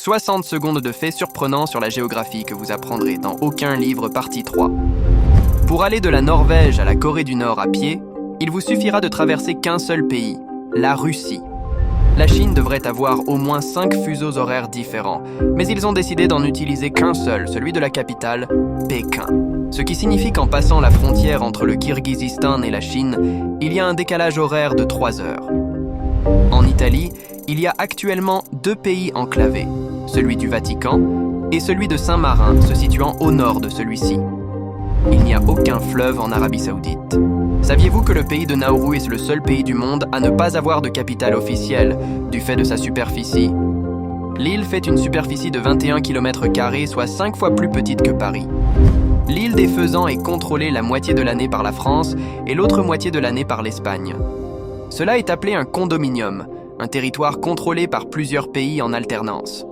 60 secondes de faits surprenants sur la géographie que vous apprendrez dans Aucun livre partie 3. Pour aller de la Norvège à la Corée du Nord à pied, il vous suffira de traverser qu'un seul pays, la Russie. La Chine devrait avoir au moins 5 fuseaux horaires différents, mais ils ont décidé d'en utiliser qu'un seul, celui de la capitale, Pékin. Ce qui signifie qu'en passant la frontière entre le Kirghizistan et la Chine, il y a un décalage horaire de 3 heures. En Italie, il y a actuellement 2 pays enclavés, celui du Vatican et celui de Saint-Marin, se situant au nord de celui-ci. Il n'y a aucun fleuve en Arabie Saoudite. Saviez-vous que le pays de Nauru est le seul pays du monde à ne pas avoir de capitale officielle, du fait de sa superficie? L'île fait une superficie de 21 km², soit 5 fois plus petite que Paris. L'île des Faisans est contrôlée la moitié de l'année par la France et l'autre moitié de l'année par l'Espagne. Cela est appelé un condominium, un territoire contrôlé par plusieurs pays en alternance.